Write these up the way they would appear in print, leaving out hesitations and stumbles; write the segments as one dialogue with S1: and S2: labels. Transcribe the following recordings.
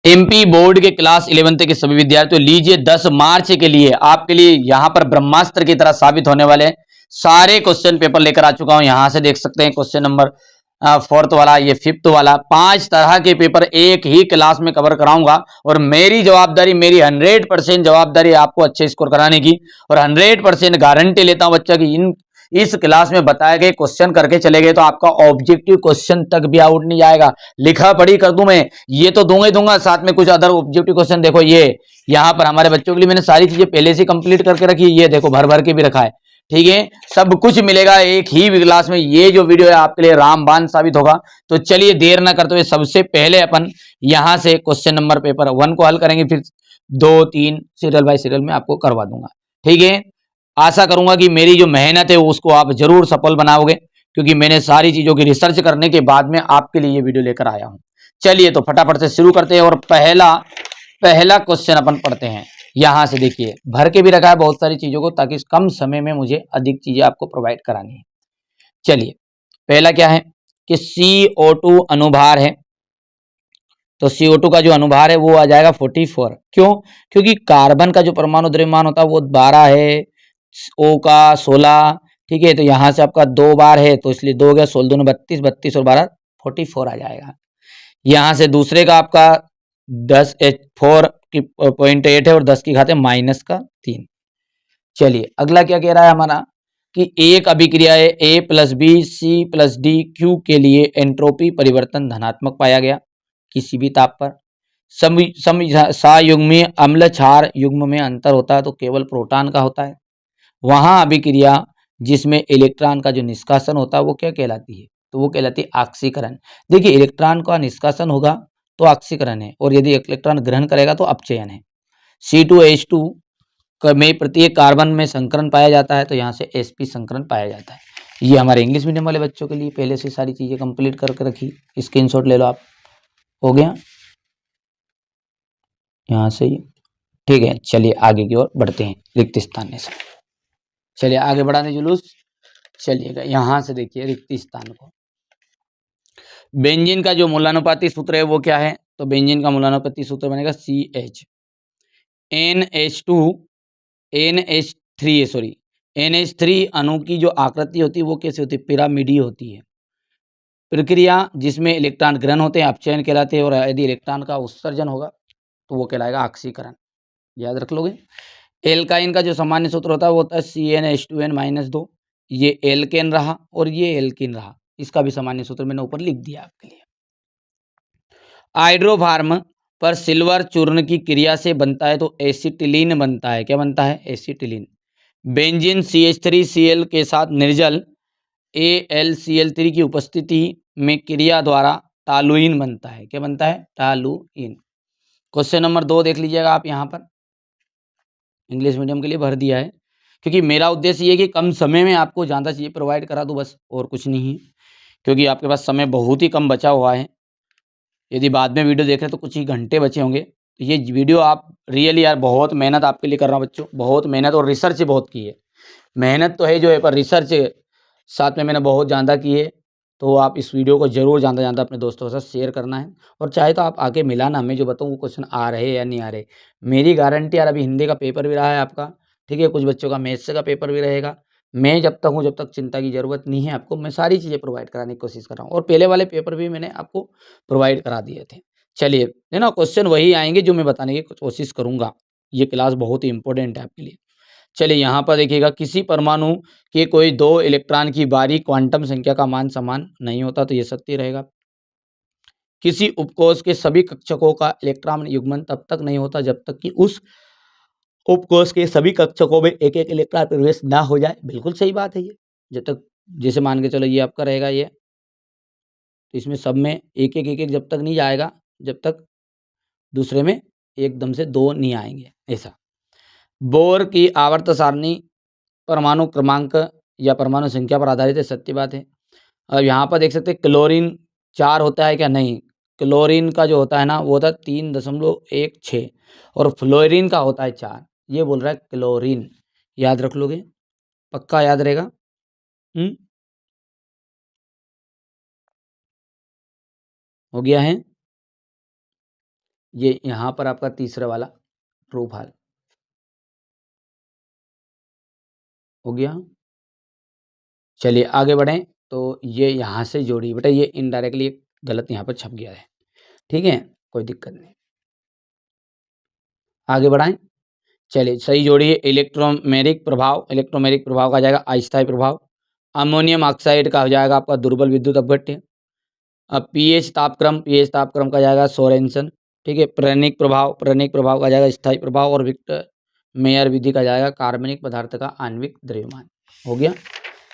S1: MP board के class 11th के सभी विद्यार्थियों, लीजिए 10 मार्च के लिए आपके लिए यहां पर ब्रह्मास्त्र की तरह साबित होने वाले सारे क्वेश्चन पेपर लेकर आ चुका हूं। यहां से देख सकते हैं क्वेश्चन नंबर 4th वाला, ये 5th वाला, 5 तरह के पेपर एक ही क्लास में कवर कराऊंगा। और मेरी जवाबदारी, मेरी 100% जवाबदारी आपको अच्छे स्कोर कराने की, और 100% गारंटी लेता हूं बच्चा कि इन इस क्लास में बताए गए क्वेश्चन करके चले गए तो आपका ऑब्जेक्टिव क्वेश्चन तक भी आउट नहीं जाएगा। लिखा पढ़ी कर दूं मैं, ये तो दूंगा ही दूंगा, साथ में कुछ अदर ऑब्जेक्टिव क्वेश्चन देखो, ये यहाँ पर हमारे बच्चों के लिए मैंने सारी चीजें पहले से कंप्लीट करके रखी है, ये देखो भर भर के भी रखा है। ठीक है, सब कुछ मिलेगा एक ही क्लास में। ये जो वीडियो है आपके लिए रामबाण साबित होगा। तो चलिए देर ना करते हुए सबसे पहले अपन यहां से क्वेश्चन नंबर पेपर 1 को हल करेंगे, फिर 2 3 सीरियल बाय सीरियल में आपको करवा दूंगा। ठीक है, आशा करूंगा कि मेरी जो मेहनत है उसको आप जरूर सफल बनाओगे, क्योंकि मैंने सारी चीजों की रिसर्च करने के बाद में आपके लिए ये वीडियो लेकर आया हूं। चलिए तो फटाफट से शुरू करते हैं, और पहला क्वेश्चन अपन पढ़ते हैं। यहां से देखिए भर के भी रखा है बहुत सारी चीजों को, ताकि कम समय में मुझे अधिक चीजें आपको प्रोवाइड करानी है। चलिए पहला क्या है कि CO2 अनुभार है, तो CO2 का जो अनुभार है वो आ जाएगा 44। क्यों? क्योंकि कार्बन का जो परमाणु द्रव्यमान होता है वो 12 है, O का 16। ठीक है, तो यहां से आपका 2 बार है, तो इसलिए 2 गया, 16 दूनी 32, 32 और 12 44 आ जाएगा। यहां से दूसरे का आपका 10 4 की 0.8 है, और 10 की घात है -3। चलिए अगला क्या कह रहा है हमारा कि एक अभिक्रिया है A+B+C+D(Q) के लिए एंट्रोपी परिवर्तन धनात्मक पाया गया किसी भी ताप पर। सायुग्मीय अम्ल क्षार युग्म में अंतर होता है तो केवल प्रोटॉन का होता है। वहां अभिक्रिया जिसमें इलेक्ट्रॉन का जो निष्कासन होता है वो क्या कहलाती है? तो वो कहलाती है ऑक्सीकरण। देखिए इलेक्ट्रॉन का निष्कासन होगा तो ऑक्सीकरण है, और यदि इलेक्ट्रॉन ग्रहण करेगा तो अपचयन है। C2H2 में प्रत्येक कार्बन में संकरण पाया जाता है, तो यहाँ से sp संकरण पाया जाता है। ये हमारे इंग्लिश मीडियम वाले बच्चों के लिए पहले से सारी चीजें कंप्लीट करके रखी, स्क्रीनशॉट ले लो आप। हो गया यहाँ से ही। ठीक है, चलिए आगे की ओर बढ़ते हैं रिक्त स्थान से। चलिए आगे बढ़ाने जुलूस। चलिएगा यहाँ से देखिए रिक्त स्थान को। बेंजीन का जो मूलानुपाती सूत्र है वो क्या है? तो बेंजीन का मूलानुपाती सूत्र बनेगा CH NH3 अणु की जो आकृति होती है वो कैसे होती है? पिरामिडीय होती है। प्रक्रिया जिसमें इलेक्ट्रॉन ग्रहण होते हैं अपचयन कहलाते हैं, और यदि इलेक्ट्रॉन का उत्सर्जन होगा तो वो कहलाएगा ऑक्सीकरण। याद रख लोगे। एल्काइन का जो सामान्य सूत्र होता है वो होता है CnH2n-2। ये एल्केन रहा और ये एल्किन रहा, इसका भी सामान्य सूत्र मैंने ऊपर लिख दिया आपके लिए। हाइड्रोफार्म पर सिल्वर चूर्ण की क्रिया से बनता है तो एसिटिलीन बनता है। क्या बनता है? एसिटिलीन। बेंजीन CH3Cl के साथ निर्जल AlCl3 की उपस्थिति में क्रिया द्वारा टालुइन बनता है। क्या बनता है? टालुइन। क्वेश्चन नंबर 2 देख लीजिएगा आप, यहाँ पर इंग्लिश मीडियम के लिए भर दिया है, क्योंकि मेरा उद्देश्य ये कि कम समय में आपको ज़्यादा चीज़ें प्रोवाइड करा दूँ, बस और कुछ नहीं है, क्योंकि आपके पास समय बहुत ही कम बचा हुआ है। यदि बाद में वीडियो देख रहे हैं तो कुछ ही घंटे बचे होंगे। तो ये वीडियो आप रियली यार बहुत मेहनत आपके लिए कर रहा हूँ बच्चों, बहुत मेहनत, और रिसर्च बहुत की है। मेहनत तो है जो है, पर रिसर्च साथ में मैंने बहुत ज़्यादा की है। तो आप इस वीडियो को ज़रूर ज़्यादा अपने दोस्तों के साथ शेयर करना है, और चाहे तो आप आके मिलाना, मैं जो बताऊँ वो क्वेश्चन आ रहे हैं या नहीं आ रहे। मेरी गारंटी यार, अभी हिंदी का पेपर भी रहा है आपका, ठीक है, कुछ बच्चों का मैथ्स का पेपर भी रहेगा। मैं जब तक हूँ, जब तक चिंता की ज़रूरत नहीं है आपको, मैं सारी चीज़ें प्रोवाइड कराने की कोशिश कर रहा हूँ, और पहले वाले पेपर भी मैंने आपको प्रोवाइड करा दिए थे। चलिए, है ना, क्वेश्चन वही आएंगे जो मैं बताने की कोशिश करूँगा। ये क्लास बहुत ही इंपॉर्टेंट है आपके लिए। चलिए यहाँ पर देखिएगा, किसी परमाणु के कोई 2 इलेक्ट्रॉन की बारी क्वांटम संख्या का मान समान नहीं होता, तो ये सत्य रहेगा। किसी उपकोष के सभी कक्षकों का इलेक्ट्रॉन युग्मन तब तक नहीं होता जब तक कि उस उपकोष के सभी कक्षकों में एक एक इलेक्ट्रॉन प्रवेश ना हो जाए। बिल्कुल सही बात है ये। जब तक, जैसे मान के चलो ये आपका रहेगा ये, तो इसमें सब में एक एक जब तक नहीं जाएगा, जब तक दूसरे में एकदम से 2 नहीं आएंगे, ऐसा। बोर की आवर्त सारणी परमाणु क्रमांक या परमाणु संख्या पर आधारित है, सत्य बात है। अब यहाँ पर देख सकते हैं क्लोरीन 4 होता है क्या? नहीं, क्लोरीन का जो होता है ना वो होता है 3.16, और फ्लोरीन का होता है 4। ये बोल रहा है क्लोरीन। याद रख लोगे, पक्का याद रहेगा। हो गया है। ये यहाँ पर आपका तीसरा वाला ट्रू फॉल्स हो गया। चलिए आगे बढ़ें। तो ये यहाँ से जोड़िए बेटा, ये इनडायरेक्टली गलत यहाँ पर छप गया है, ठीक है, कोई दिक्कत नहीं। आगे बढ़ाएं। चलिए सही जोड़िए। इलेक्ट्रोमेरिक प्रभाव, इलेक्ट्रोमेरिक प्रभाव का आ जाएगा अस्थायी प्रभाव। अमोनियम ऑक्साइड का हो जाएगा आपका दुर्बल विद्युत अपघट्य। अब पीएच तापक्रम, पीएच तापक्रम का जाएगा सोरेनसन, ठीक है। प्रणिक प्रभाव, प्रणिक प्रभाव का जाएगा स्थायी प्रभाव। और विक्टर मेयर विधि का जाएगा कार्बनिक पदार्थ का आणविक द्रव्यमान। हो गया।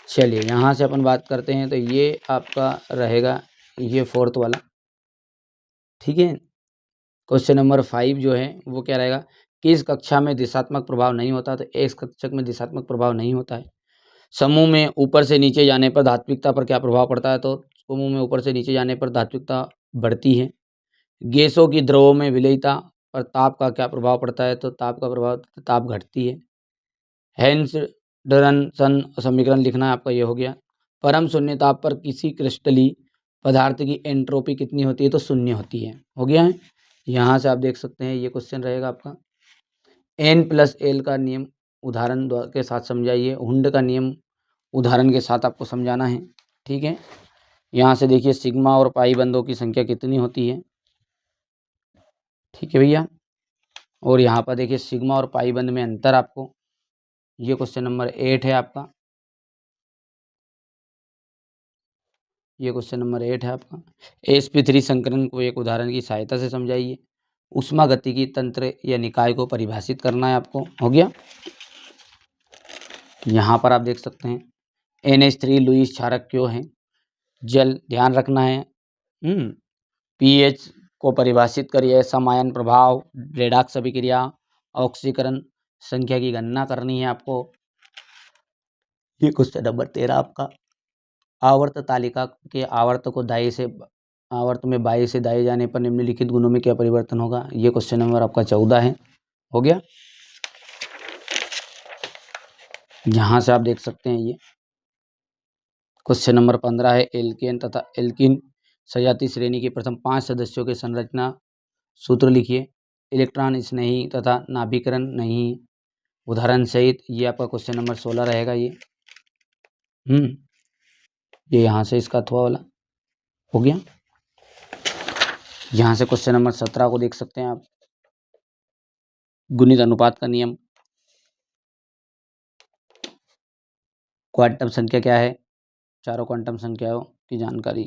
S1: चलिए यहाँ से अपन बात करते हैं, तो ये आपका रहेगा ये फोर्थ वाला, ठीक है। क्वेश्चन नंबर 5 जो है वो क्या रहेगा, किस कक्षा में दिशात्मक प्रभाव नहीं होता, तो इस कक्षक में दिशात्मक प्रभाव नहीं होता है। समूह में ऊपर से नीचे जाने पर धात्विकता पर क्या प्रभाव पड़ता है, तो समूह में ऊपर से नीचे जाने पर धात्विकता बढ़ती है। गैसों की द्रवों में विलेयता पर ताप का क्या प्रभाव पड़ता है, तो ताप का प्रभाव, ताप घटती है। हेंस डरनसन समीकरण लिखना है आपका, ये हो गया। परम शून्य ताप पर किसी क्रिस्टली पदार्थ की एंट्रोपी कितनी होती है, तो शून्य होती है। हो गया है। यहाँ से आप देख सकते हैं ये क्वेश्चन रहेगा आपका। N+L का नियम उदाहरण के साथ समझाइए। हुंड का नियम उदाहरण के साथ आपको समझाना है, ठीक है। यहाँ से देखिए सिग्मा और पाई बंधों की संख्या कितनी होती है, ठीक है भैया। और यहाँ पर देखिए सिग्मा और पाई बंध में अंतर आपको, ये क्वेश्चन नंबर 8 है आपका, ये क्वेश्चन नंबर 8 है आपका। sp3 संकरण को एक उदाहरण की सहायता से समझाइए। ऊष्मागतिकी तंत्र या निकाय को परिभाषित करना है आपको। हो गया। यहाँ पर आप देख सकते हैं NH3 लुईस क्षारक क्यों है, जल ध्यान रखना है। पीएच को परिभाषित करिए, समायन प्रभाव, रेडॉक्स अभिक्रिया, ऑक्सीकरण संख्या की गणना करनी है आपको। ये क्वेश्चन नंबर 13 आपका। आवर्त तालिका के आवर्त को दाएं से, आवर्त में बाएं से दाएं जाने पर निम्नलिखित गुणों में क्या परिवर्तन होगा, ये क्वेश्चन नंबर आपका 14 है। हो गया। यहाँ से आप देख सकते हैं ये क्वेश्चन नंबर 15 है। एल्केन तथा एल्किन सजातीय श्रेणी के प्रथम 5 सदस्यों के संरचना सूत्र लिखिए। इलेक्ट्रॉन स्नेही तथा नाभिकरण नहीं, उदाहरण सहित। ये आपका क्वेश्चन नंबर 16 रहेगा ये। ये यहाँ से इसका अथवा वाला हो गया। यहाँ से क्वेश्चन नंबर 17 को देख सकते हैं आप। गुणित अनुपात का नियम, क्वांटम संख्या क्या है, चारों क्वांटम संख्याओं की जानकारी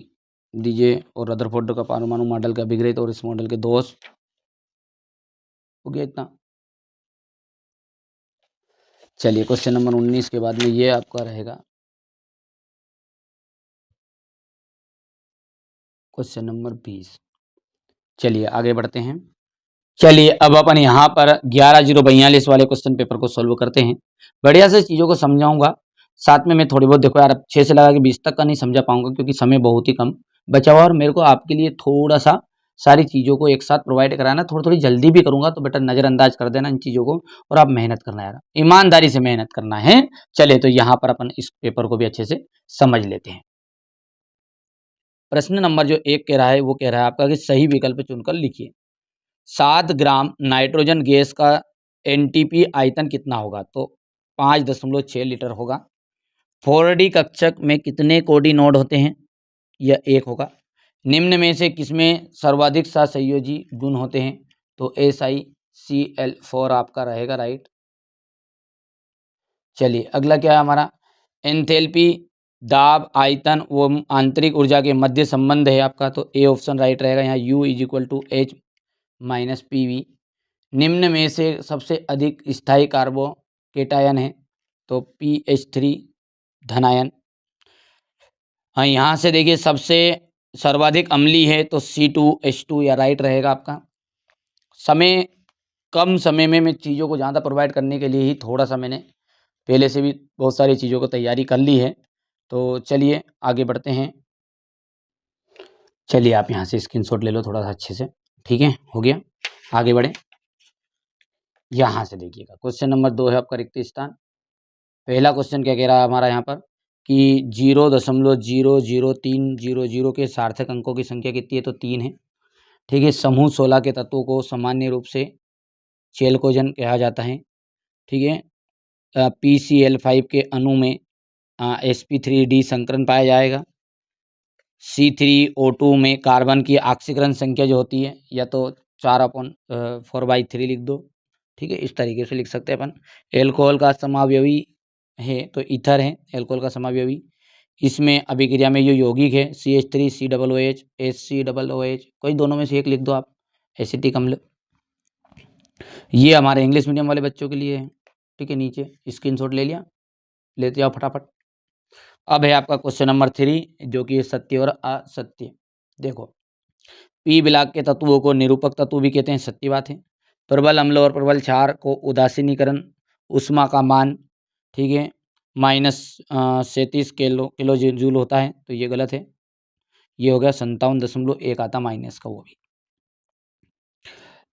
S1: दीजिए। और रदरफोर्ड का परमाणु मॉडल का अभिग्रहित और इस मॉडल के दोष। हो गया इतना। चलिए क्वेश्चन नंबर 19 के बाद में ये आपका रहेगा क्वेश्चन नंबर 20। चलिए आगे बढ़ते हैं। चलिए अब अपन यहाँ पर 11/042 वाले क्वेश्चन पेपर को सॉल्व करते हैं। बढ़िया से चीज़ों को समझाऊंगा, साथ में मैं थोड़ी बहुत, देखो यार 6 से लगा के 20 तक का नहीं समझा पाऊंगा क्योंकि समय बहुत ही कम बचा हुआ, और मेरे को आपके लिए थोड़ा सा सारी चीज़ों को एक साथ प्रोवाइड कराना, थोड़ी थोड़ी जल्दी भी करूंगा, तो बेटा नज़रअंदाज कर देना इन चीज़ों को, और आप मेहनत करना यार, ईमानदारी से मेहनत करना है। चलिए तो यहाँ पर अपन इस पेपर को भी अच्छे से समझ लेते हैं। प्रश्न नंबर जो 1 कह रहा है वो कह रहा है आपका कि सही विकल्प चुनकर लिखिए। 7 ग्राम नाइट्रोजन गैस का एनटीपी आयतन कितना होगा, तो 5.6 लीटर होगा। 4D कक्षक में कितने कोडी नोड होते हैं, यह 1 होगा। निम्न में से किसमें सर्वाधिक सहसंयोजी गुण होते हैं, तो SiCl4 आपका रहेगा राइट। चलिए अगला क्या है हमारा, एंथैल्पी, दाब, आयतन व आंतरिक ऊर्जा के मध्य संबंध है आपका, तो ए ऑप्शन राइट रहेगा। यहाँ U = H - PV। निम्न में से सबसे अधिक स्थायी कार्बोकेटायन है, तो PH3 धनायन। हाँ यहाँ से देखिए सबसे सर्वाधिक अम्लीय है, तो C2H2 या राइट रहेगा आपका। समय कम समय में मैं चीज़ों को ज़्यादा प्रोवाइड करने के लिए ही थोड़ा सा मैंने पहले से भी बहुत सारी चीज़ों को तैयारी कर ली है। तो चलिए आगे बढ़ते हैं। चलिए आप यहाँ से स्क्रीनशॉट ले लो थोड़ा सा अच्छे से, ठीक है। हो गया, आगे बढ़े। यहाँ से देखिएगा क्वेश्चन नंबर 2 है आपका रिक्त स्थान। पहला क्वेश्चन क्या कह रहा है हमारा यहाँ पर कि 0.00300 के सार्थक अंकों की संख्या कितनी है, तो 3 है। ठीक है। समूह 16 के तत्वों को सामान्य रूप से चेल्कोजन कहा जाता है। ठीक है। PCl5 के अणु में sp3d संकरण पाया जाएगा। C3O2 में कार्बन की ऑक्सीकरण संख्या जो होती है या तो 4/4/3 लिख दो। ठीक है, इस तरीके से लिख सकते हैं अपन। एल्कोहल का समावयवी है तो ईथर है एल्कोहल का समावयवी। इसमें अभिक्रिया में जो यौगिक है CH3 COOH HCOOH, कोई दोनों में से एक लिख दो आप, एसिटिक अम्ल। ये हमारे इंग्लिश मीडियम वाले बच्चों के लिए है। ठीक है, नीचे स्क्रीनशॉट ले लिया, लेते जाओ फटाफट। अब है आपका क्वेश्चन नंबर 3 जो कि सत्य और असत्य। देखो, पी ब्लॉक के तत्वों को निरूपक तत्व भी कहते हैं, सत्य बात है। प्रबल अम्ल और प्रबल क्षार को उदासीनीकरण उष्मा का मान, ठीक है, -37 किलो जूल होता है, तो ये गलत है। ये हो गया 57.1 आता माइनस का वो भी।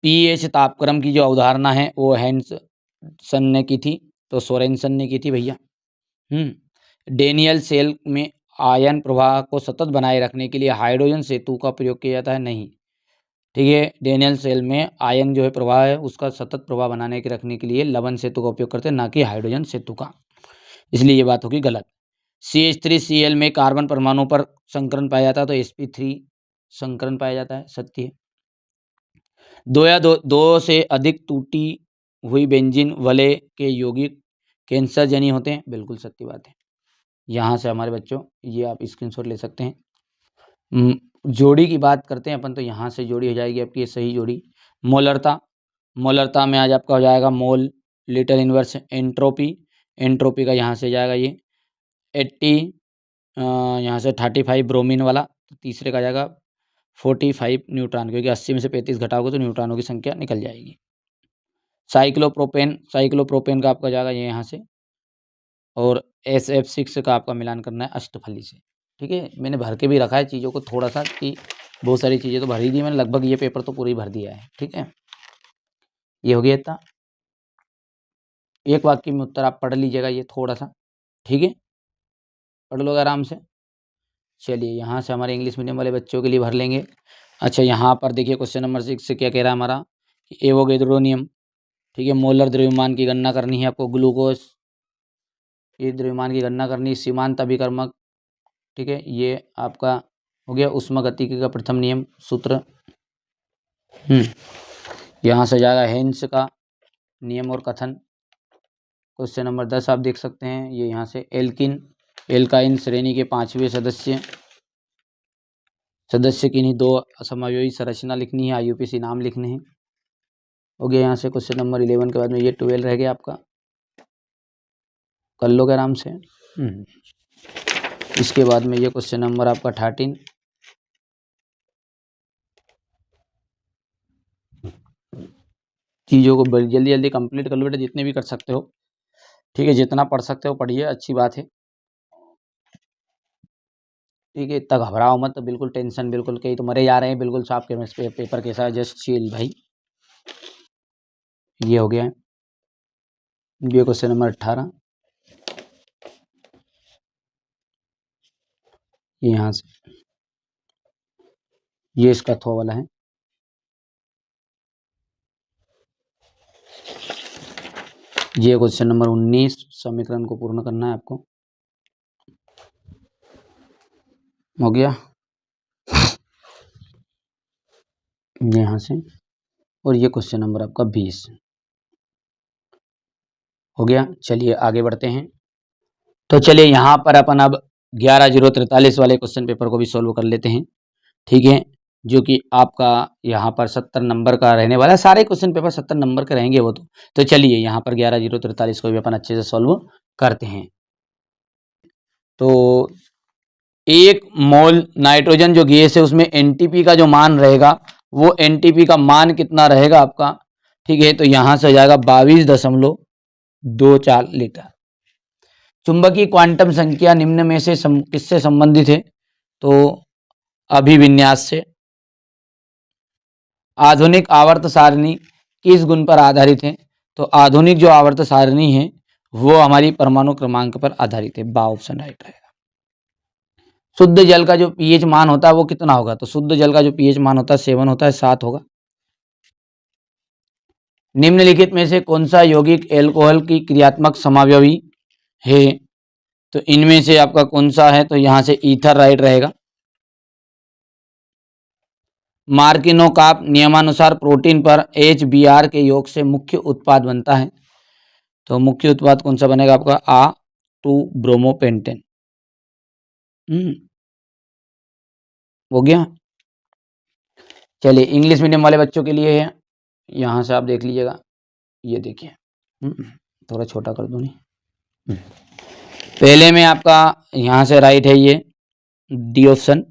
S1: पीएच तापक्रम की जो अवधारणा है वो हैंसन ने की थी, तो सोरेनसन ने की थी भैया। डेनियल सेल में आयन प्रवाह को सतत बनाए रखने के लिए हाइड्रोजन सेतु का प्रयोग किया जाता है, नहीं। ठीक है, डेनियल सेल में आयन जो है प्रवाह है उसका सतत प्रवाह बनाने के रखने के लिए लवण सेतु का उपयोग करते हैं, ना कि हाइड्रोजन सेतु का, इसलिए ये बात होगी गलत। CH3Cl में कार्बन परमाणु पर संकरण पाया जाता है, तो sp3 संकरण पाया जाता है, सत्य है। दो से अधिक टूटी हुई बेंजीन वलय के यौगिक कैंसर जनी होते हैं, बिल्कुल सत्य बात है। यहाँ से हमारे बच्चों ये आप स्क्रीनशॉट ले सकते हैं। जोड़ी की बात करते हैं अपन, तो यहाँ से जोड़ी हो जाएगी आपकी, ये सही जोड़ी। मोलरता में आज आपका हो जाएगा मोल लीटर इनवर्स एंट्रोपी का यहाँ से जाएगा ये 80, यहाँ से 35 ब्रोमीन वाला, तो तीसरे का जाएगा 45 न्यूट्रॉन, क्योंकि 80 में से 35 घटाओगे तो न्यूट्रॉनों की संख्या निकल जाएगी। साइक्लोप्रोपेन का आपका जाएगा ये यहाँ से, और SF6 का आपका मिलान करना है अष्टफली से। ठीक है, मैंने भर के भी रखा है चीज़ों को थोड़ा सा, कि बहुत सारी चीज़ें तो भर ही दी मैंने, लगभग ये पेपर तो पूरी भर दिया है। ठीक है, ये हो गया इतना। एक वाक्य में उत्तर आप पढ़ लीजिएगा ये थोड़ा सा, ठीक है, पढ़ लोगे आराम से। चलिए, यहाँ से हमारे इंग्लिश मीडियम वाले बच्चों के लिए भर लेंगे। अच्छा, यहाँ पर देखिए क्वेश्चन नंबर 6 से क्या कह रहा है हमारा, कि एवोगैड्रो नियम। ठीक है, मोलर द्रव्यमान की गणना करनी है आपको, ग्लूकोज ये द्रव्यमान की गणना करनी है, सीमांत अभिकर्मक। ठीक है, ये आपका हो गया ऊष्मागतिकी का प्रथम नियम सूत्र। यहाँ से जाएगा हेन्स का नियम और कथन। क्वेश्चन नंबर 10 आप देख सकते हैं, ये यहाँ से एल्काइन श्रेणी के 5वें सदस्य की नहीं 2 असमयोगी संरचना लिखनी है, IUPAC नाम लिखने हैं। हो गया यहाँ से क्वेश्चन नंबर 11 के बाद में ये 12 रह गया आपका, कर लोगे आराम से। इसके बाद में ये क्वेश्चन नंबर आपका 13। चीज़ों को जल्दी जल्दी कंप्लीट कर लो बेटा, जितने भी कर सकते हो। ठीक है, जितना पढ़ सकते हो पढ़िए, अच्छी बात है। ठीक है, इतना घबराओ मत, तो बिल्कुल टेंशन बिल्कुल, कहीं तो मरे जा रहे हैं बिल्कुल साफ के पेपर के साथ, जस्ट चिल भाई। ये हो गया है, ये क्वेश्चन नंबर 18। यहाँ से ये इसका थो वाला है। ये क्वेश्चन नंबर 19, समीकरण को पूर्ण करना है आपको। हो गया यहाँ से, और ये क्वेश्चन नंबर आपका 20 हो गया। चलिए आगे बढ़ते हैं। तो चलिए यहाँ पर अपन अब 11/043 वाले क्वेश्चन पेपर को भी सॉल्व कर लेते हैं। ठीक है, जो कि आपका यहाँ पर 70 नंबर का रहने वाला है। सारे क्वेश्चन पेपर 70 नंबर के रहेंगे वो तो चलिए यहाँ पर 11/043 को भी अपन अच्छे से सॉल्व करते हैं। तो 1 मोल नाइट्रोजन जो गैस है उसमें NTP का जो मान रहेगा, वो NTP का मान कितना रहेगा आपका। ठीक है, तो यहाँ से हो जाएगा 22.24 लीटर। चुंबकीय क्वांटम संख्या निम्न में से किससे संबंधित है, तो अभिविन्यास से। आधुनिक आवर्त सारणी किस गुण पर आधारित है, तो आधुनिक जो आवर्त सारणी है वो हमारी परमाणु क्रमांक पर आधारित है, बा ऑप्शन राइट रहेगा। शुद्ध जल का जो पीएच मान होता है वो कितना होगा, तो शुद्ध जल का जो पीएच मान होता है 7 होता है, 7 होगा। निम्नलिखित में से कौन सा यौगिक एल्कोहल की क्रियात्मक समावयवी है, तो इनमें से आपका कौन सा है, तो यहाँ से ईथर राइट रहेगा। मार्किनोकाप नियमानुसार प्रोटीन पर HBr के योग से मुख्य उत्पाद बनता है, तो मुख्य उत्पाद कौन सा बनेगा आपका A2 ब्रोमोपेंटेन। हो गया। चलिए इंग्लिश मीडियम वाले बच्चों के लिए है, यहाँ से आप देख लीजिएगा, ये देखिए थोड़ा छोटा कर दूँ नहीं। पहले में आपका यहाँ से राइट है ये डी ऑप्शन।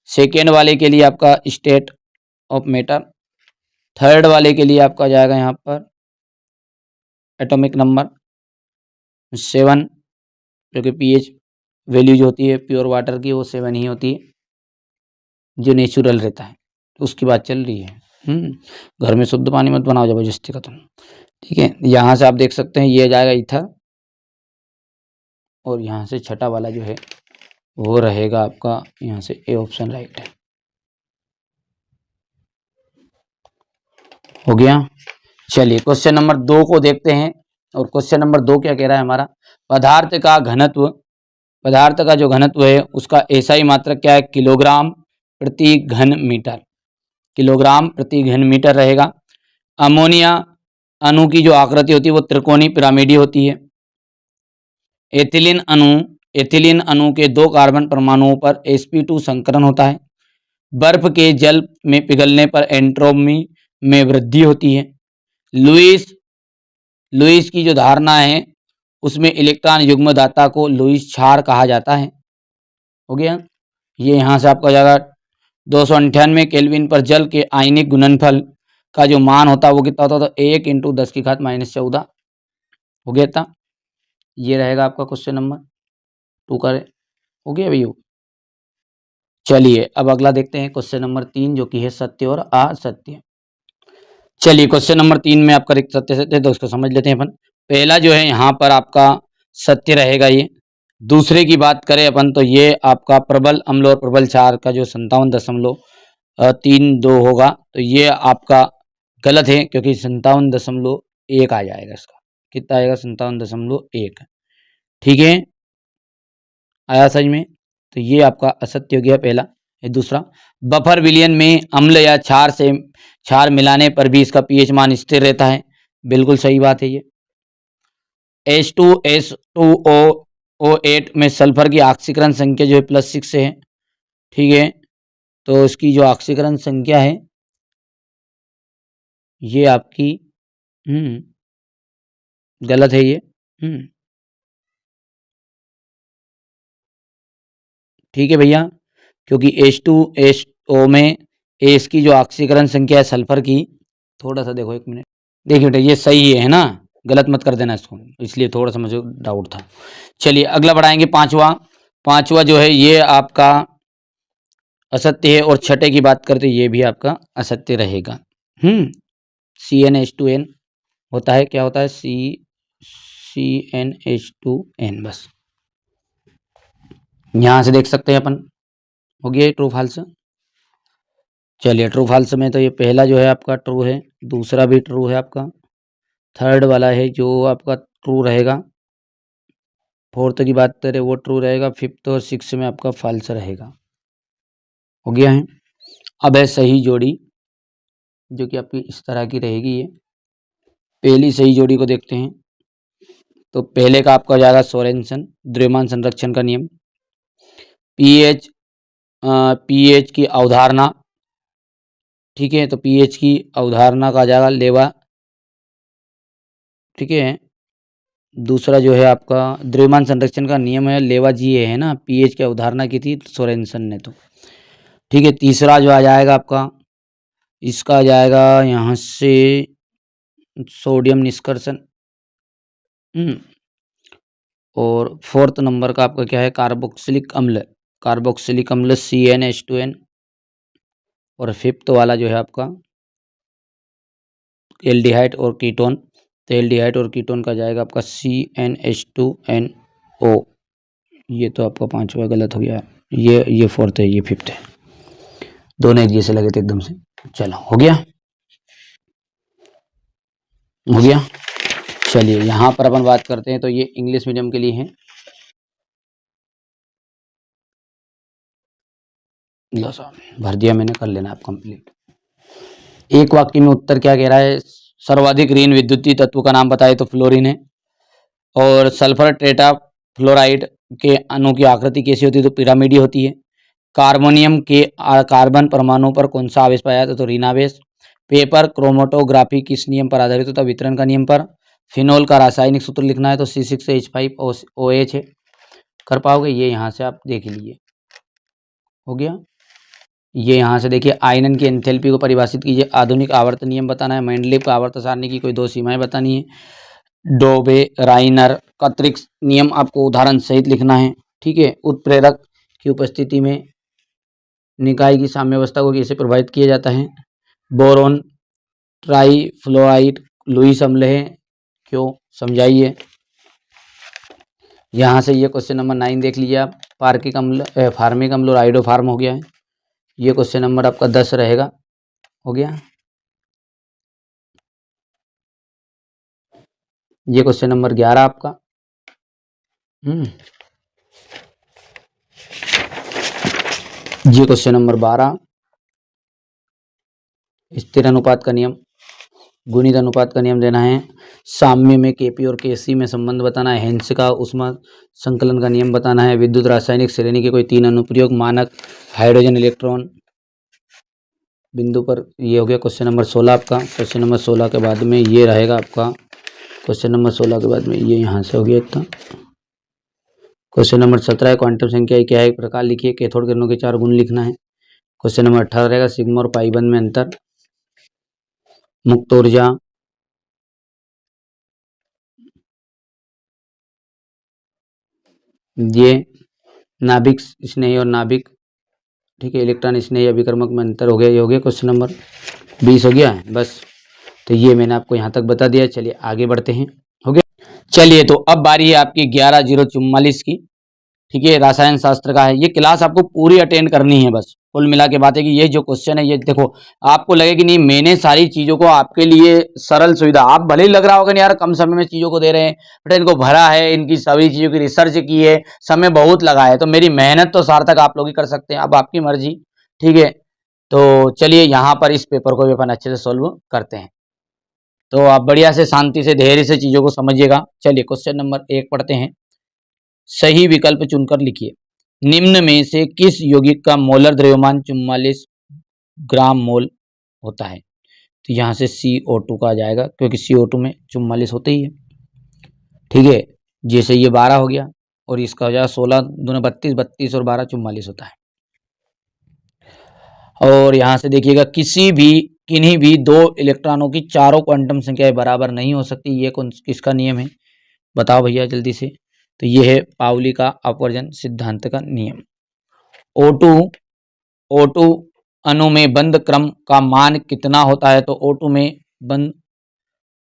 S1: सेकेंड वाले के लिए आपका स्टेट ऑफ मैटर। थर्ड वाले के लिए आपका जाएगा यहाँ पर एटॉमिक नंबर 7, जो कि पीएच वैल्यू जो होती है प्योर वाटर की वो 7 ही होती है, जो नेचुरल रहता है। उसकी बात चल रही है। घर में शुद्ध पानी मत बनाओ जबरदस्ती का तुम, ठीक है। यहाँ से आप देख सकते हैं ये जाएगा ईथर, और यहाँ से छठा वाला जो है वो रहेगा आपका यहाँ से ए ऑप्शन राइट है। हो गया। चलिए क्वेश्चन नंबर 2 को देखते हैं, और क्वेश्चन नंबर 2 क्या कह रहा है हमारा, पदार्थ का घनत्व, पदार्थ का जो घनत्व है उसका एसआई मात्रक क्या है, किलोग्राम प्रति घन मीटर, किलोग्राम प्रति घन मीटर रहेगा। अमोनिया अणु की जो आकृति होती है वो त्रिकोणीय पिरामिडी होती है। एथिलीन अणु के 2 कार्बन परमाणुओं पर sp2 संकरण होता है। बर्फ के जल में पिघलने पर एंट्रोपी में वृद्धि होती है। लुईस की जो धारणा है उसमें इलेक्ट्रॉन युग्म दाता को लुईस क्षार कहा जाता है। हो गया। ये यहाँ से आपका जाएगा 298 केल्विन पर जल के आयनिक गुणनफल का जो मान होता है वो कितना होता है, तो 1 × 10⁻14 हो गया था। ये रहेगा आपका क्वेश्चन नंबर 2 का। हो गया भैया। चलिए अब अगला देखते हैं क्वेश्चन नंबर 3, जो कि है सत्य और असत्य। चलिए क्वेश्चन नंबर 3 में आपका सत्य सत्य, तो उसको समझ लेते हैं अपन। पहला जो है यहाँ पर आपका सत्य रहेगा ये। दूसरे की बात करें अपन तो ये आपका प्रबल अम्ल और प्रबल क्षार का जो 57.32 होगा, तो ये आपका गलत है, क्योंकि 57.1 आ जाएगा इसका। कितना आएगा, 57.1। ठीक है, आया समझ में। तो ये आपका असत्य हो गया पहला। ये दूसरा, बफर विलयन में अम्ल या क्षार मिलाने पर भी इसका पीएच मान स्थिर रहता है। बिल्कुल सही बात है ये। H2S2O8 में सल्फर की ऑक्सीकरण संख्या जो है +6 से है। ठीक है, तो इसकी जो ऑक्सीकरण संख्या है ये आपकी गलत है ये। ठीक है भैया, क्योंकि H2SO में एस की जो ऑक्सीकरण संख्या है सल्फर की, थोड़ा सा देखो 1 मिनट, देखिए बेटा ये सही है ना, गलत मत कर देना इसको, इसलिए थोड़ा सा मुझे डाउट था। चलिए अगला बढ़ाएंगे, पांचवा जो है ये आपका असत्य है, और छठे की बात करते ये भी आपका असत्य रहेगा। CnH2n होता है, क्या होता है, CnH2n, बस यहाँ से देख सकते हैं अपन। हो गया ट्रू फॉल्स। चलिए ट्रू फॉल्स में तो ये पहला जो है आपका ट्रू है, दूसरा भी ट्रू है आपका, थर्ड वाला है जो आपका ट्रू रहेगा, फोर्थ की बात करें वो ट्रू रहेगा, फिफ्थ और सिक्स में आपका फॉल्स रहेगा। हो गया है। अब है सही जोड़ी, जो कि आपकी इस तरह की रहेगी। ये पहली सही जोड़ी को देखते हैं, तो पहले का आपका हो जाएगा सोरेनसन द्रव्यमान संरक्षण का नियम। पीएच की अवधारणा, ठीक है, तो पीएच की अवधारणा का आ जाएगा लेवा। ठीक है, दूसरा जो है आपका द्रव्यमान संरक्षण का नियम है लेवा जी है ना, पीएच की अवधारणा की थी सोरेनसन ने तो। ठीक है, तीसरा जो आ जाएगा आपका, इसका आ जाएगा यहाँ से सोडियम निष्कर्षण। और फोर्थ नंबर का आपका क्या है, कार्बोक्सिलिक अम्ल CnH2n। और फिफ्थ वाला जो है आपका एल्डिहाइड और कीटोन, तो एल्डिहाइड और कीटोन का जाएगा आपका CnH2nO। ये तो आपका पांचवा गलत हो गया है। ये फोर्थ है, ये फिफ्थ है, दोनों एक जैसे लगे थे एकदम से। चलो हो गया, हो गया। चलिए यहाँ पर अपन बात करते हैं, तो ये इंग्लिश मीडियम के लिए है। लो साहब भर दिया मैंने, कर लेना आप कंप्लीट। एक वाक्य में उत्तर क्या कह रहा है, सर्वाधिक ऋण विद्युतीय तत्व का नाम बताए तो फ्लोरीन है। और सल्फर टेट्रा फ्लोराइड के अणु की आकृति कैसी होती है, तो पिरामिडी होती है। कार्बोनियम के कार्बन परमाणु पर कौन सा आवेश पाया जाता है, तो ऋण आवेश। पेपर क्रोमेटोग्राफी किस नियम पर आधारित होता है, वितरण का नियम पर। फिनोल का रासायनिक सूत्र लिखना है तो C6H5OH है। कर पाओगे, ये यहाँ से आप देख लीजिए, हो गया। ये यहाँ से देखिए, आयनन की एंथैल्पी को परिभाषित कीजिए। आधुनिक आवर्त नियम बताना है। मेंडलीव का आवर्त सारणी की कोई दो सीमाएं बतानी है। डोबे राइनर का त्रिक नियम आपको उदाहरण सहित लिखना है। ठीक है। उत्प्रेरक की उपस्थिति में निकाय की साम्यावस्था को कैसे प्रभावित किया जाता है। बोरोन ट्राइफ्लोराइड लुईस अम्ल है, क्यों, समझाइए। यहाँ से ये क्वेश्चन नंबर 9 देख लीजिए आप। पार्किक अम्ल फार्मिक अम्ल और आइडोफार्म हो गया है। ये क्वेश्चन नंबर आपका 10 रहेगा, हो गया। ये क्वेश्चन नंबर 11 आपका। ये क्वेश्चन नंबर 12, स्थिर अनुपात का नियम, गुणित अनुपात का नियम देना है। साम्य में केपी और केसी में संबंध बताना है। हेंस का उष्मा संकलन का नियम बताना है। विद्युत रासायनिक श्रेणी के कोई 3 अनुप्रयोग, मानक हाइड्रोजन इलेक्ट्रॉन बिंदु पर। ये हो गया क्वेश्चन नंबर 16 आपका। क्वेश्चन नंबर 16 के बाद में ये रहेगा आपका, क्वेश्चन नंबर 16 के बाद में ये यहाँ से हो गया इतना। क्वेश्चन नंबर 17 है, क्वांटम संख्या क्या है, एक प्रकार लिखिए। कैथोड किरणों के 4 गुण लिखना है। क्वेश्चन नंबर 18 रहेगा, सिग्मा और पाई बंध में अंतर। मुक्त ऊर्जा, ये नाभिक स्नेही और नाभिक, ठीक है, इलेक्ट्रॉन स्नेही अभिकर्मक में अंतर हो गया। ये हो गया क्वेश्चन नंबर 20 हो गया है बस। तो ये मैंने आपको यहाँ तक बता दिया। चलिए आगे बढ़ते हैं, हो गया। चलिए तो अब बारी है आपकी 11/044 की, ठीक है, रसायन शास्त्र का है। ये क्लास आपको पूरी अटेंड करनी है बस। कुल मिला के बात है कि ये जो क्वेश्चन है, ये देखो आपको लगे कि नहीं मैंने सारी चीजों को आपके लिए सरल सुविधा, आप भले ही लग रहा होगा नहीं यार कम समय में चीजों को दे रहे हैं, बट इनको भरा है, इनकी सभी चीजों की रिसर्च की है, समय बहुत लगा है, तो मेरी मेहनत तो सार्थक आप लोग ही कर सकते हैं। अब आपकी मर्जी, ठीक है। तो चलिए यहाँ पर इस पेपर को भी अपन अच्छे से सोल्व करते हैं। तो आप बढ़िया से शांति से धैर्य से चीजों को समझिएगा। चलिए क्वेश्चन नंबर 1 पढ़ते हैं। सही विकल्प चुनकर लिखिए। निम्न में से किस यौगिक का मोलर द्रव्यमान 44 ग्राम मोल होता है, तो यहाँ से CO2 का आ जाएगा, क्योंकि CO2 में 44 होते ही है, ठीक है। जैसे ये 12 हो गया और इसका हो जाएगा 16 दूना 32, 32 और 12 44 होता है। और यहाँ से देखिएगा, किन्हीं भी दो इलेक्ट्रॉनों की चारों क्वांटम संख्याएं बराबर नहीं हो सकती। ये किसका नियम है, बताओ भैया जल्दी से। तो ये है पाउली का अपवर्जन सिद्धांत का नियम। O2 अणु में बंध क्रम का मान कितना होता है, तो O2 में बंध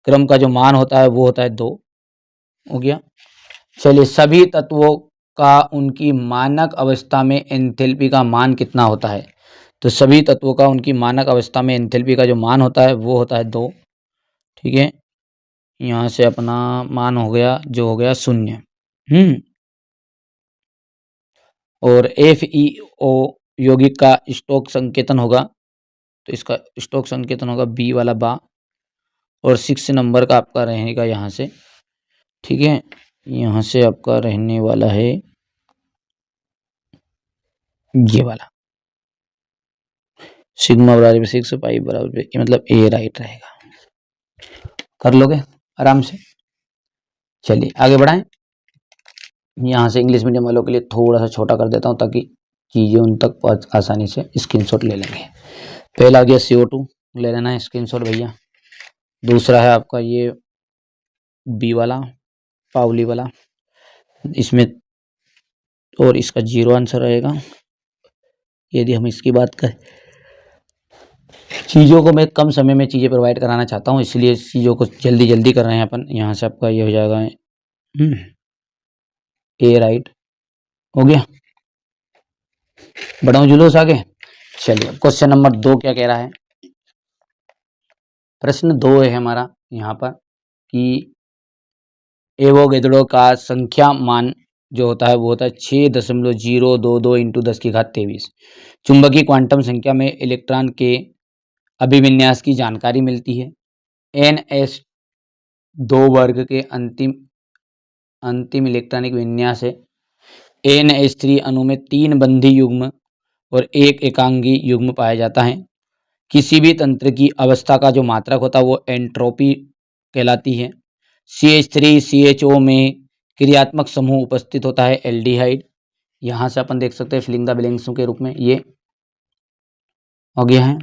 S1: क्रम का जो मान होता है वो होता है 2, हो गया। चलिए सभी तत्वों का उनकी मानक अवस्था में एंथैल्पी का मान कितना होता है, तो सभी तत्वों का उनकी मानक अवस्था में एंथैल्पी का जो मान होता है वो होता है 2, ठीक है। यहाँ से अपना मान हो गया, जो हो गया 0। और FeO यौगिक का स्टोक संकेतन होगा, तो इसका स्टोक संकेतन होगा B वाला बा। और 6 नंबर का आपका रहेगा यहाँ से, ठीक है। यहाँ से आपका रहने वाला है ये वाला, सिग्मा बराबर 6 पाई बराबर, मतलब A राइट रहेगा। कर लोगे आराम से। चलिए आगे बढ़ाएं। यहाँ से इंग्लिश मीडियम वालों के लिए थोड़ा सा छोटा कर देता हूँ ताकि चीज़ें उन तक आसानी से स्क्रीनशॉट ले लेंगे। पहला गया CO2 ले लेना है स्क्रीनशॉट भैया। दूसरा है आपका ये B वाला पाउली वाला, इसमें और इसका 0 आंसर रहेगा। यदि हम इसकी बात करें, चीज़ों को मैं कम समय में चीज़ें प्रोवाइड कराना चाहता हूँ, इसलिए चीज़ों को जल्दी जल्दी कर रहे हैं अपन। यहाँ से आपका ये हो जाएगा A राइट, हो गया। बढ़ाऊं जुलूस आगे। चलिए क्वेश्चन नंबर 2 क्या कह रहा है। प्रश्न 2 है हमारा यहाँ पर कि एवोगैड्रो का संख्या मान जो होता है वो होता है 6.022 इंटू 10⁻23। चुंबकीय क्वांटम संख्या में इलेक्ट्रॉन के अभिविन्यास की जानकारी मिलती है। NS2 वर्ग के अंतिम अंतिम इलेक्ट्रॉनिक विन्यास है। NH3 अणु में 3 बंधी युग्म और 1 एकांगी युग्म पाया जाता है। किसी भी तंत्र की अवस्था का जो मात्रक होता है वो एंट्रोपी कहलाती है। CH3CHO में क्रियात्मक समूह उपस्थित होता है एल्डिहाइड। यहाँ से अपन देख सकते हैं फिलिंग द ब्लैंक्स के रूप में ये हो गया है।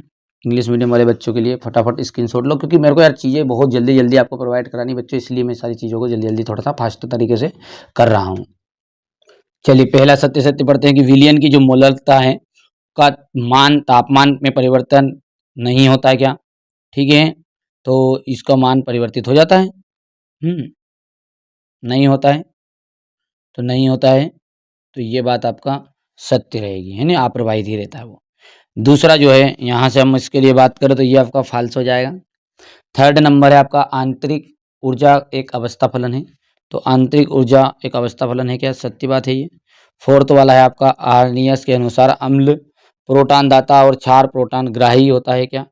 S1: इंग्लिश मीडियम वाले बच्चों के लिए फटाफट स्क्रीनशॉट लो, क्योंकि मेरे को यार चीज़ें बहुत जल्दी जल्दी आपको प्रोवाइड करानी बच्चों, इसलिए मैं सारी चीज़ों को जल्दी जल्दी थोड़ा सा फास्ट तरीके से कर रहा हूँ। चलिए पहला सत्य सत्य पढ़ते हैं कि विलियन की जो मोलरता है का मान तापमान में परिवर्तन नहीं होता है क्या? ठीक है, तो इसका मान परिवर्तित हो जाता है। नहीं होता है तो नहीं होता है, तो ये बात आपका सत्य रहेगी, है ना, अप्रवाहित ही रहता है वो। दूसरा जो है यहाँ से हम इसके लिए बात करें तो ये आपका फाल्स हो जाएगा। थर्ड नंबर है आपका आंतरिक ऊर्जा एक अवस्था फलन है, तो आंतरिक ऊर्जा एक अवस्था फलन है क्या? सत्य बात है ये। फोर्थ वाला है आपका आर्नियस के अनुसार अम्ल प्रोटॉन दाता और क्षार प्रोटॉन ग्राही होता है क्या?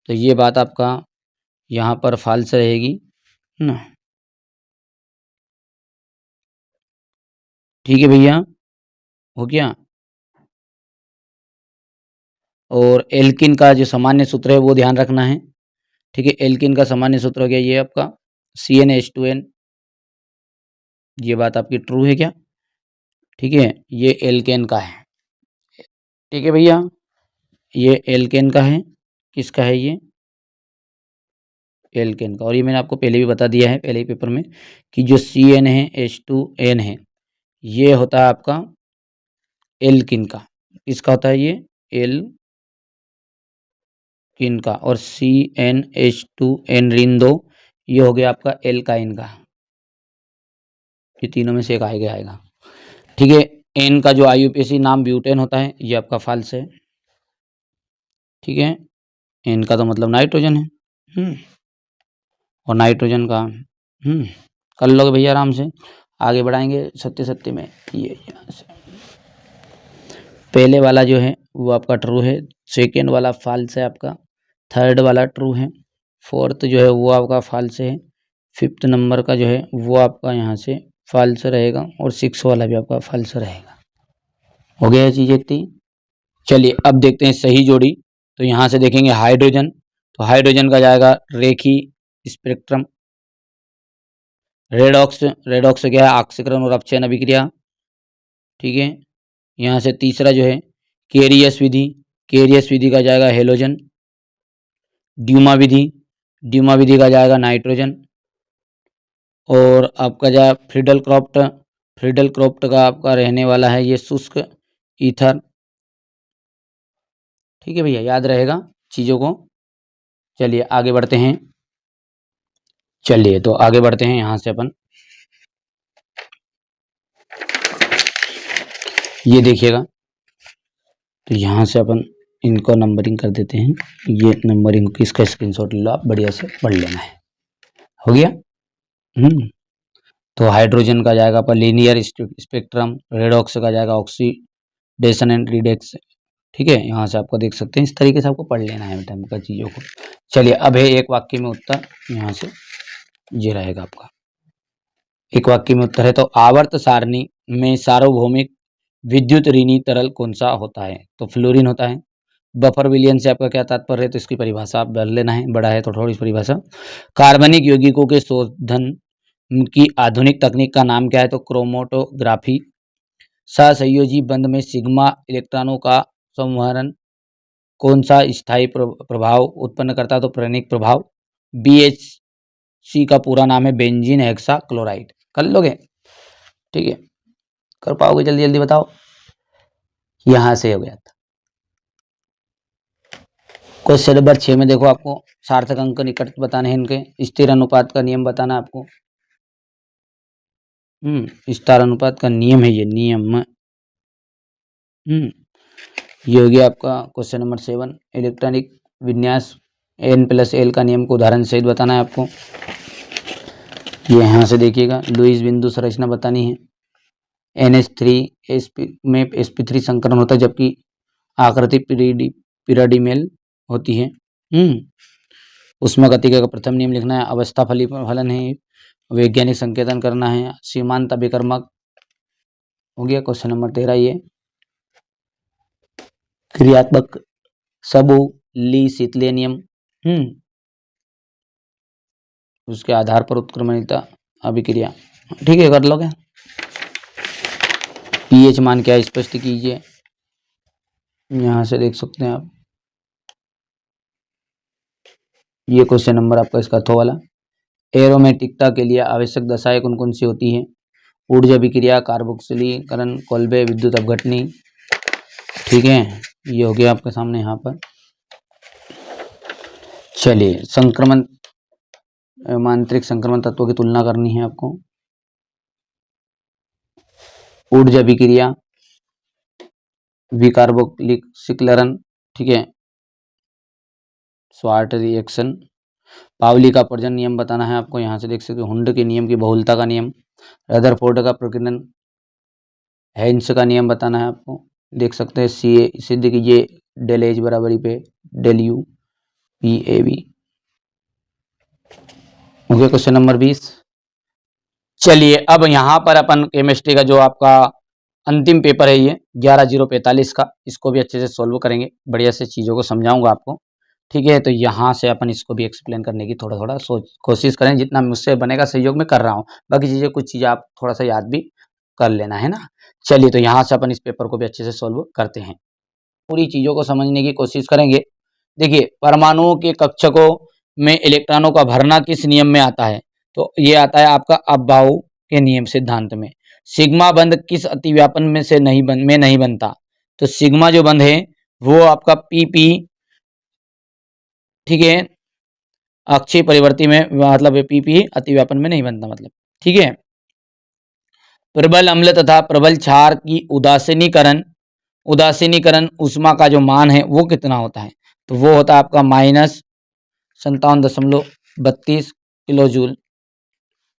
S1: तो ये बात आपका यहाँ पर फाल्स रहेगी, है ना। ठीक है भैया, हो गया। और एल्किन का जो सामान्य सूत्र है वो ध्यान रखना है। ठीक है, एल्किन का सामान्य सूत्र हो गया ये आपका CnH2n। ये बात आपकी ट्रू है क्या? ठीक है, ये एल्केन का है। ठीक है भैया, ये एल्केन का है। किसका है ये? एल्केन का। और ये मैंने आपको पहले भी बता दिया है पहले ही पेपर में कि जो Cn है H2n है ये होता है आपका एल्किन का। किसका होता है ये? एल्किन का। और CnH2n ऋण 2 ये हो गया आपका एल्काइन का। ये तीनों में से एक आएगा आएगा। ठीक है, एन का जो IUPAC नाम ब्यूटेन होता है ये आपका फाल्स है। ठीक है, एन का तो मतलब नाइट्रोजन है। और नाइट्रोजन का कर लोगे भैया आराम से। आगे बढ़ाएंगे सत्य सत्य में। ये यहाँ से पहले वाला जो है वो आपका ट्रू है, सेकेंड वाला फाल्स है आपका, थर्ड वाला ट्रू है, फोर्थ जो है वो आपका फाल्स है, फिफ्थ नंबर का जो है वो आपका यहाँ से फाल्स रहेगा, और सिक्स वाला भी आपका फाल्स रहेगा। हो गया ये चीज़ इतनी। चलिए अब देखते हैं सही जोड़ी। तो यहाँ से देखेंगे हाइड्रोजन, तो हाइड्रोजन का जाएगा रेखी स्पेक्ट्रम। रेडॉक्स, रेडॉक्स क्या है? ऑक्सीकरण और अपचयन अभिक्रिया। ठीक है, यहाँ से तीसरा जो है केरियस विधि, केरियस विधि का जाएगा हेलोजन। ड्यूमा विधि, ड्यूमा विधि का जाएगा नाइट्रोजन। और आपका जाए फ्रीडल क्रॉफ्ट, फ्रीडल क्रॉफ्ट का आपका रहने वाला है ये शुष्क ईथर। ठीक है भैया, याद रहेगा चीज़ों को। चलिए आगे बढ़ते हैं। चलिए तो आगे बढ़ते हैं यहाँ से अपन। ये देखिएगा, तो यहाँ से अपन इनको नंबरिंग कर देते हैं। ये नंबरिंग किसका स्क्रीनशॉट लो आप, बढ़िया से पढ़ लेना है। हो गया। तो हाइड्रोजन का जाएगा पर लीनियर स्पेक्ट्रम, रेडॉक्स का जाएगा ऑक्सीडेशन एंड रिडक्स। ठीक है, यहाँ से आपको देख सकते हैं, इस तरीके से आपको पढ़ लेना है टाइम का चीज़ों को। चलिए अब है एक वाक्य में उत्तर, यहाँ से ये रहेगा आपका। एक वाक्य में उत्तर है तो आवर्त सारणी में सार्वभौमिक विद्युत ऋणी तरल कौन सा होता है? तो फ्लोरीन होता है। बफर विलियन से आपका क्या तात्पर्य है? तो इसकी परिभाषा आप कर लेना है, बड़ा है तो थोड़ी परिभाषा। कार्बनिक यौगिकों के शोधन की आधुनिक तकनीक का नाम क्या है? तो क्रोमैटोग्राफी। सहसंयोजी बंध में सिग्मा इलेक्ट्रॉनों का संवहन कौन सा स्थायी प्रभाव उत्पन्न करता है? तो प्रणिक प्रभाव। BHC का पूरा नाम है बेंजीन हेक्सा क्लोराइड। कर लोगे? ठीक है, कर पाओगे? जल्दी जल्दी बताओ। यहाँ से हो गया था। क्वेश्चन नंबर 6 में देखो, आपको सार्थक अंक निकट बताने हैं इनके। स्थिर अनुपात का नियम बताना आपको। स्थिर अनुपात का नियम है ये नियम। ये हो गया आपका क्वेश्चन नंबर 7। इलेक्ट्रॉनिक विन्यास N+L का नियम को उदाहरण सहित बताना है आपको। ये यहाँ से देखिएगा, लुईस बिंदु संरचना बतानी है। NH3 में sp3 संकरण होता है, जबकि आकृति पिरामिडल होती है। उसमें गतिका का प्रथम नियम लिखना है। अवस्था फलन है, वैज्ञानिक संकेतन करना है, सीमांत अभिकर्मक हो गया क्वेश्चन नंबर 13। ये क्रियात्मक सबलीशीतलीय नियम, उसके आधार पर उत्क्रमणिता अभिक्रिया, ठीक है, कर लोगे। पीएच मान क्या है स्पष्ट कीजिए, यहाँ से देख सकते हैं आप। ये क्वेश्चन नंबर आपका इसका थो वाला। एरोमेटिकता के लिए आवश्यक दशाएं कौन कौन सी होती हैं? ऊर्जा विक्रिया, कार्बोक्सिलीकरण, कोल्बे, विद्युत अपघटनी, ठीक है। ये हो गया आपके सामने यहाँ पर। चलिए, संक्रमण आंतरिक संक्रमण तत्वों की तुलना करनी है आपको। ऊर्जा विक्रिया, विकार्बोक्सिलीकरण, ठीक है, स्वार्ट रिएक्शन। पावली का प्रजनन नियम बताना है आपको, यहाँ से देख सकते हो। हुंड के नियम की बहुलता का नियम, रदरफोर्ड का प्रकीर्णन, हेन्स का नियम बताना है आपको, देख सकते हैं। सी सिद्ध कीजिए डेल एच बराबरी पे del U P A B हो गया क्वेश्चन नंबर 20। चलिए, अब यहाँ पर अपन केमिस्ट्री का जो आपका अंतिम पेपर है ये 11/045 का, इसको भी अच्छे से सॉल्व करेंगे, बढ़िया से चीज़ों को समझाऊंगा आपको, ठीक है। तो यहाँ से अपन इसको भी एक्सप्लेन करने की थोड़ा थोड़ा कोशिश करें, जितना मुझसे बनेगा सहयोग में कर रहा हूँ। बाकी चीज़ें कुछ चीज़ें आप थोड़ा सा याद भी कर लेना है ना। चलिए, तो यहाँ से अपन इस पेपर को भी अच्छे से सॉल्व करते हैं, पूरी चीज़ों को समझने की कोशिश करेंगे। देखिए, परमाणुओं के कक्षकों में इलेक्ट्रॉनों का भरना किस नियम में आता है? तो ये आता है आपका अबबाउ के नियम सिद्धांत में। सिग्मा बंध किस अतिव्यापन में से नहीं बनता? तो सिग्मा जो बंध है वो आपका PP, ठीक है, अक्षीय परिवर्ती में, मतलब PP अतिव्यापन में नहीं बनता, मतलब, ठीक है। प्रबल अम्ल तथा प्रबल क्षार की उदासीनीकरण ऊष्मा का जो मान है वो कितना होता है? तो वो होता है आपका -57.32 किलो जूल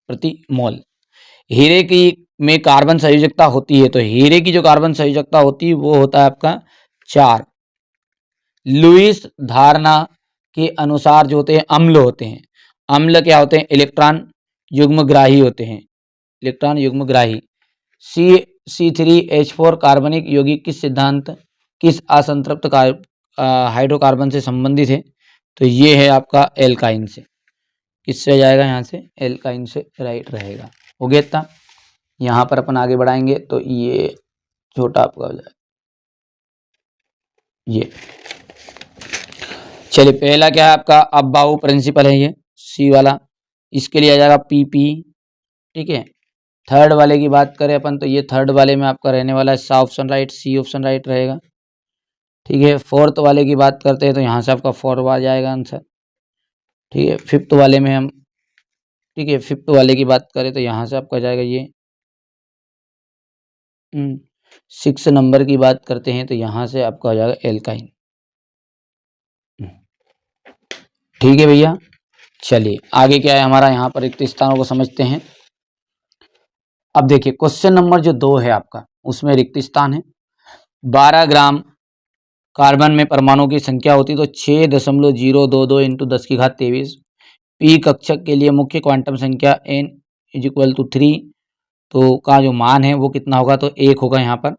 S1: प्रति मोल। हीरे की में कार्बन संयोजकता होती है, तो हीरे की जो कार्बन संयोजकता होती है वो होता है आपका 4। लुईस धारणा के अनुसार जो होते हैं अम्ल होते हैं, अम्ल क्या होते हैं? इलेक्ट्रॉन युग्मग्राही होते हैं, इलेक्ट्रॉन युग्मग्राही। C3H4 कार्बनिक यौगिक किस असंतृप्त हाइड्रोकार्बन से संबंधित है? तो ये है आपका एल्काइन से। किससे जाएगा? यहाँ से एल्काइन से राइट रहेगा। हो गया इतना। यहाँ पर अपन आगे बढ़ाएंगे तो ये छोटा आपका हो जाएगा ये। चलिए, पहला क्या है आपका अबबाउ प्रिंसिपल है, ये सी वाला, इसके लिए आ जाएगा PP, ठीक है। थर्ड वाले की बात करें अपन तो ये थर्ड वाले में आपका रहने वाला है सा option right, C option right रहेगा, ठीक है। फोर्थ वाले की बात करते हैं तो यहाँ से आपका 4 आ जाएगा आंसर, ठीक है। फिफ्थ वाले में हम, ठीक है, फिफ्थ वाले की बात करें तो यहाँ से आपका जाएगा ये। 6 नंबर की बात करते हैं तो यहाँ से आपका हो जाएगा एल्काइन, ठीक है भैया। चलिए, आगे क्या है हमारा, यहाँ पर रिक्त स्थानों को समझते हैं। अब देखिए, क्वेश्चन नंबर जो 2 है आपका, उसमें रिक्त स्थान है। 12 ग्राम कार्बन में परमाणु की संख्या होती है तो 6.022 इंटू 10⁻23। पी कक्षक के लिए मुख्य क्वांटम संख्या n = 3, तो का जो मान है वो कितना होगा? तो 1 होगा यहाँ पर।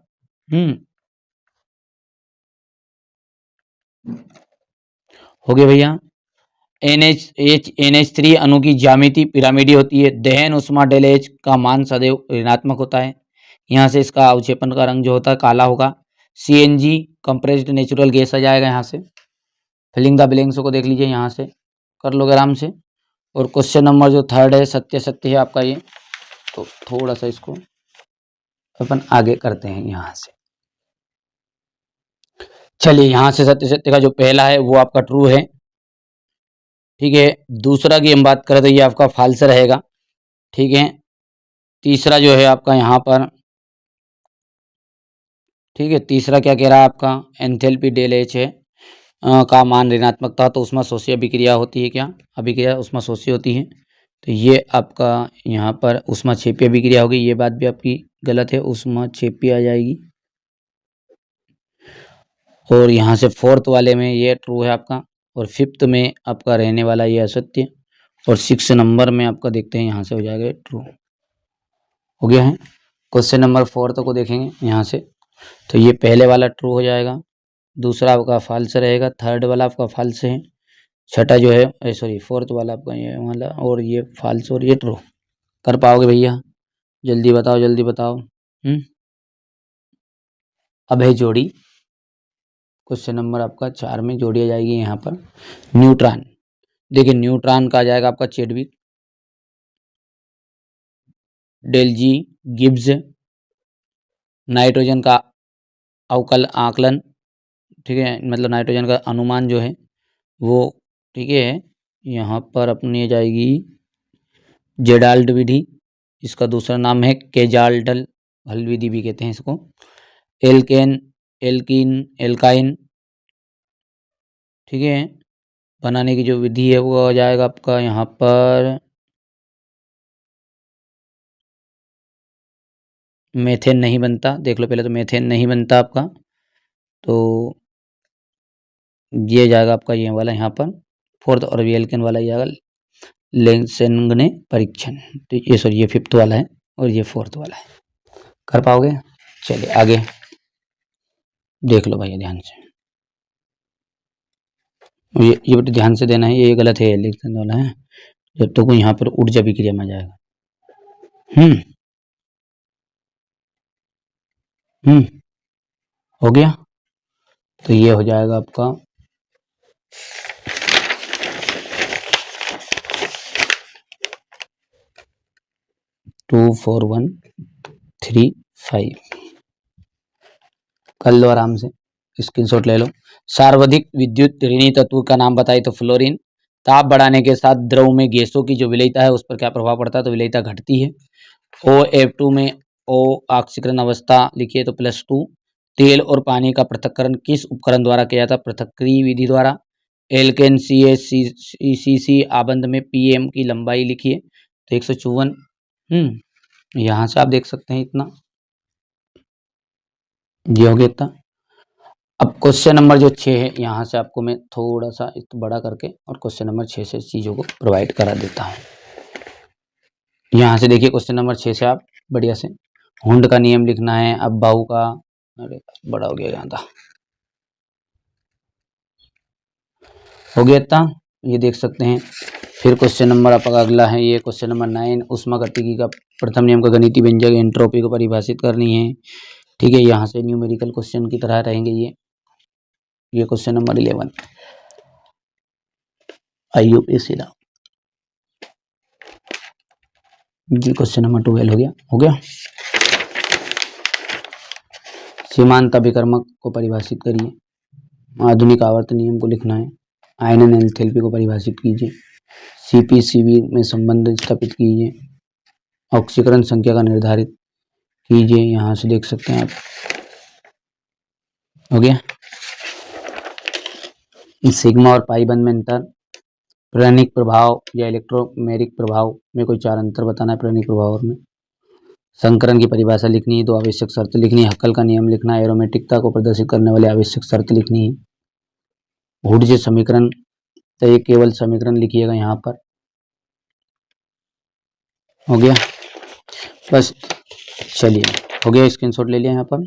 S1: हो गया भैया। NH3 अणु की ज्यामिति पिरामिडी होती है। दहन उष्मा डेल H का मान सदैव ऋणात्मक होता है। यहाँ से इसका अवक्षेपण का रंग जो होता है काला होगा। CNG कंप्रेस्ड नेचुरल गैस आ जाएगा यहाँ से। फिलिंग द ब्लैंक्स को देख लीजिए, यहाँ से कर लोगे आराम से। और क्वेश्चन नंबर जो थर्ड है सत्य सत्य है आपका ये, तो थोड़ा सा इसको अपन आगे करते हैं यहाँ से। चलिए, यहाँ से सत्य सत्य का जो पहला है वो आपका ट्रू है, ठीक है। दूसरा की हम बात करें तो ये आपका फाल्स रहेगा, ठीक है। तीसरा जो है आपका यहाँ पर ठीक है। तीसरा क्या कह रहा है आपका, एंथैल्पी डेल एच है का मान ऋणात्मक था तो ऊष्माशोषी अभिक्रिया होती है, क्या अभिक्रिया ऊष्माशोषी होती है। तो ये आपका यहाँ पर ऊष्माक्षेपी अभिक्रिया होगी, ये बात भी आपकी गलत है, ऊष्माक्षेपी आ जाएगी। और यहाँ से फोर्थ वाले में ये ट्रू है आपका, और फिफ्थ में आपका रहने वाला ये असत्य, और 6 नंबर में आपका देखते हैं यहाँ से हो जाएगा ट्रू। हो गया है। क्वेश्चन नंबर 4 को देखेंगे यहाँ से, तो ये पहले वाला ट्रू हो जाएगा, दूसरा आपका फॉल्स रहेगा, थर्ड वाला आपका फॉल्स है, छठा जो है सॉरी फोर्थ वाला आपका ये वाला, और ये फॉल्स और ये ट्रू। कर पाओगे भैया? जल्दी बताओ जल्दी बताओ। अब है जोड़ी, क्वेश्चन नंबर आपका 4 में जोड़ी आ जाएगी यहाँ पर न्यूट्रॉन। देखिए न्यूट्रॉन का आ जाएगा आपका चेडविक, डेल्जी, गिब्स, नाइट्रोजन का अवकल आकलन, ठीक है, मतलब नाइट्रोजन का अनुमान जो है वो, ठीक है, यहाँ पर अपनी जाएगी जेडाल्ड विधि, इसका दूसरा नाम है केजाल्डल हल विधि भी कहते हैं इसको। एल्केन, एल्किन, एल्काइन, ठीक है, बनाने की जो विधि है वो आ जाएगा आपका यहाँ पर मेथेन नहीं बनता, देख लो पहले तो मेथेन नहीं बनता आपका, तो ये जाएगा आपका ये वाला यहाँ पर फोर्थ, और एल्केन वाला ये जाएगा लेंसेंगने परीक्षण, तो ये सॉरी ये फिफ्थ वाला है और ये फोर्थ वाला है। कर पाओगे? चलिए आगे देख लो भैया ध्यान से, ये बेटे ध्यान से देना है, ये गलत है, लेंसेंगने वाला है, जब तक तो यहाँ पर ऊर्जा विक्रिया में जाएगा। हो गया, तो ये हो जाएगा आपका 24135। कर लो आराम से, स्क्रीनशॉट ले लो। सर्वाधिक विद्युत ऋणी तत्व का नाम बताइए, तो फ्लोरीन। ताप बढ़ाने के साथ द्रव में गैसों की जो विलेयता है उस पर क्या प्रभाव पड़ता है, तो विलेयता घटती है। OF2 में O ऑक्सीकरण अवस्था लिखिए, तो +2। तेल और पानी का पृथक्करण किस उपकरण द्वारा किया जाता है, पृथक्करी विधि द्वारा। एल्केन CH आबंध में PM की लंबाई लिखिए, तो 154। यहाँ से आप देख सकते हैं इतना, ये हो गया इतना। अब क्वेश्चन नंबर जो 6 है, यहाँ से आपको मैं थोड़ा सा बड़ा करके और क्वेश्चन नंबर 6 से चीज़ों को प्रोवाइड करा देता हूँ। यहाँ से देखिए क्वेश्चन नंबर 6 से आप बढ़िया से हुंड का नियम लिखना है। अब बाहु का, अरे बड़ा हो गया यहाँ था, हो गया इतना, ये देख सकते हैं। फिर क्वेश्चन नंबर आपका अगला है, ये क्वेश्चन नंबर 9, ऊष्मागतिकी का प्रथम नियम का गणितीय व्यंजक एंट्रोपी को परिभाषित करनी है, ठीक है। यहाँ से न्यूमेरिकल क्वेश्चन की तरह रहेंगे ये क्वेश्चन नंबर 11 IUPAC दा, जी क्वेश्चन नंबर 12 हो गया। सीमांत अभिकर्मक को परिभाषित करिए, आधुनिक आवर्त नियम को लिखना है, आयनन एंथैल्पी को परिभाषित कीजिए, CP/CV में संबंध स्थापित कीजिए, ऑक्सीकरण संख्या का निर्धारित कीजिए, यहाँ से देख सकते हैं आप, हो गया। सिग्मा और पाई बंध में अंतर, प्रेरणिक प्रभाव या इलेक्ट्रोमेरिक प्रभाव में कोई 4 अंतर बताना है प्रेरणिक प्रभाव में। संकरण की परिभाषा लिखनी है, 2 आवश्यक शर्त लिखनी है, हक्कल का नियम लिखना है, एरोमेटिकता को प्रदर्शित करने वाली आवश्यक शर्त लिखनी है, वुड्ज समीकरण, तो ये केवल समीकरण लिखिएगा यहाँ पर, हो गया बस। चलिए हो गया, स्क्रीनशॉट ले लिया यहाँ पर।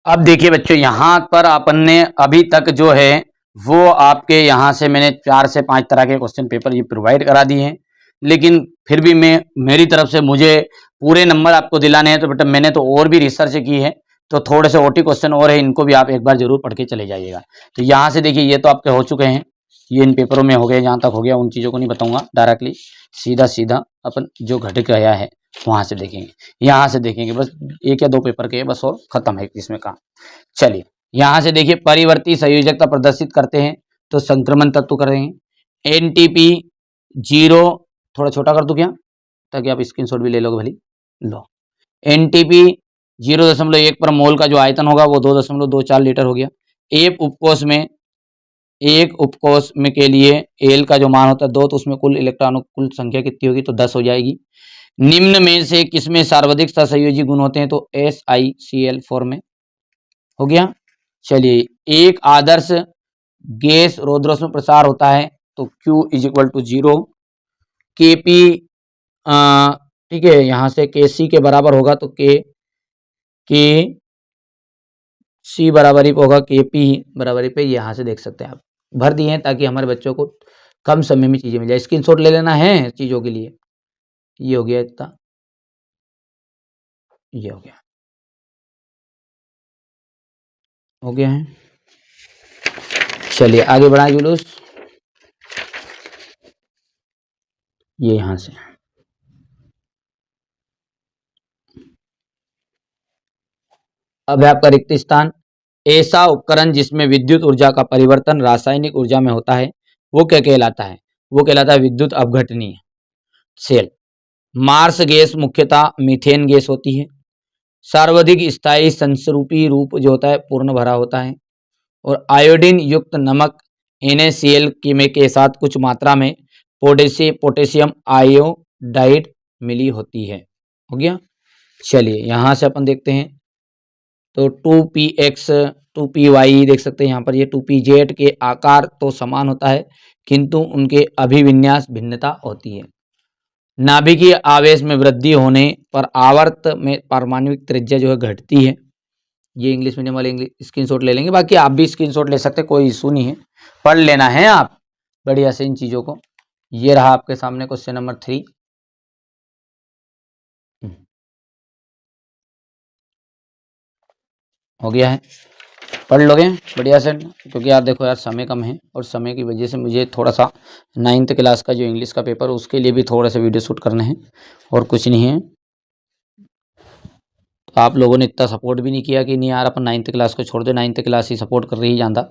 S1: अब देखिए बच्चों, यहाँ पर अपन ने अभी तक जो है वो आपके यहाँ से मैंने 4 से 5 तरह के क्वेश्चन पेपर ये प्रोवाइड करा दिए हैं, लेकिन फिर भी मैं मेरी तरफ से मुझे पूरे नंबर आपको दिलाने हैं, तो बेटा मैंने तो और भी रिसर्च की है, तो थोड़े से OT क्वेश्चन और है, इनको भी आप एक बार जरूर पढ़ के चले जाइएगा। तो यहाँ से देखिए ये तो आपके हो चुके हैं, ये इन पेपरों में हो गए, जहाँ तक हो गया उन चीज़ों को नहीं बताऊंगा डायरेक्टली, सीधा अपन जो घट गया है वहाँ से देखेंगे, यहाँ से देखेंगे, बस 1 या 2 पेपर के बस और खत्म है इसमें काम। चलिए यहाँ से देखिए, परिवर्ती संयोजकता प्रदर्शित करते हैं, तो संक्रमण तत्व करेंगे। NTP 0, थोड़ा छोटा कर दूं क्या, ताकि आप स्क्रीनशॉट भी ले लोगे भली, लो। NTP 0.1 पर मोल का जो आयतन होगा वो 2.24 लीटर हो गया। एक उपकोष में के लिए एल का जो मान होता है 2, तो उसमें कुल इलेक्ट्रॉनों की कुल संख्या कितनी होगी, तो 10 हो जाएगी। निम्न में से किसमें सर्वाधिक सहसंयोजी गुण होते हैं, तो SiCl4 में हो गया। चलिए, एक आदर्श गैस रौद्रोष्म में प्रसार होता है तो Q = 0, Kp ठीक है, यहाँ से Kc के बराबर होगा तो Kc बराबरी पे होगा Kp बराबरी पे, यहाँ से देख सकते हैं आप, भर दिए हैं ताकि हमारे बच्चों को कम समय में चीजें मिल जाए। स्क्रीनशॉट ले लेना है चीजों के लिए। ये हो गया इतना, ये हो गया है। चलिए आगे बढ़ाएं जुलूस। ये यहाँ से अब है आपका रिक्त स्थान। ऐसा उपकरण जिसमें विद्युत ऊर्जा का परिवर्तन रासायनिक ऊर्जा में होता है वो क्या कहलाता है, वो कहलाता है विद्युत अपघटनीय सेल। मार्स गैस मुख्यतः मीथेन गैस होती है। सर्वाधिक स्थायी संस्रूपी रूप जो होता है पूर्ण भरा होता है। और आयोडीन युक्त नमक NaCl के साथ कुछ मात्रा में पोटेशियम आयोडाइड मिली होती है। हो गया। चलिए यहाँ से अपन देखते हैं तो 2px 2py देख सकते हैं यहाँ पर, ये 2pz के आकार तो समान होता है किंतु उनके अभिविन्यास भिन्नता होती है। नाभिकीय आवेश में वृद्धि होने पर आवर्त में पारमाणविक त्रिज्या जो है घटती है। ये इंग्लिश मीडियम वाले स्क्रीनशॉट ले लेंगे, बाकी आप भी स्क्रीनशॉट ले सकते हैं, कोई इशू नहीं है, पढ़ लेना है आप बढ़िया से इन चीज़ों को। ये रहा आपके सामने क्वेश्चन नंबर 3। हो गया है, पढ़ लोगे बढ़िया से, क्योंकि यार देखो यार समय कम है और समय की वजह से मुझे थोड़ा सा 9th क्लास का जो इंग्लिश का पेपर उसके लिए भी थोड़ा सा वीडियो शूट करने हैं और कुछ नहीं है। तो आप लोगों ने इतना सपोर्ट भी नहीं किया कि नहीं यार अपन 9th क्लास को छोड़ दे, 9th क्लास ही सपोर्ट कर रही जाता।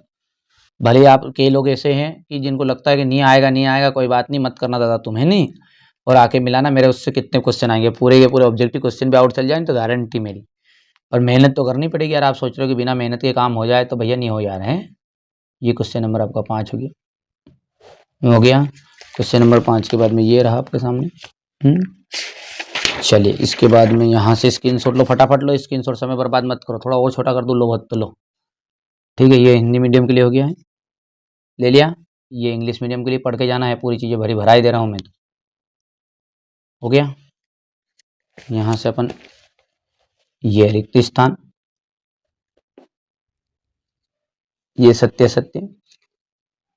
S1: भले आप कई लोग ऐसे हैं कि जिनको लगता है कि नहीं आएगा नहीं आएगा, कोई बात नहीं, मत करना दादा तुम्हें नहीं, और आके मिलाना मेरे उससे कितने क्वेश्चन आएंगे, पूरे के पूरे ऑब्जेक्टिव क्वेश्चन भी आउट चल जाए तो गारंटी मेरी। और मेहनत तो करनी पड़ेगी यार, आप सोच रहे हो कि बिना मेहनत के काम हो जाए तो भैया नहीं हो जा रहे हैं। ये क्वेश्चन नंबर आपका 5 हो गया। हो गया क्वेश्चन नंबर 5 के बाद में ये रहा आपके सामने। चलिए इसके बाद में यहाँ से स्क्रीनशॉट लो, फटाफट लो स्क्रीनशॉट, समय बर्बाद मत करो, थोड़ा और छोटा कर दो, लो बहुत तो लो, ठीक है। ये हिंदी मीडियम के लिए हो गया है, ले लिया। ये इंग्लिश मीडियम के लिए पढ़ के जाना है, पूरी चीज़ें भरी भरा ही दे रहा हूँ मैं तो। हो गया। यहाँ से अपन ये रिक्त स्थान, ये सत्य सत्य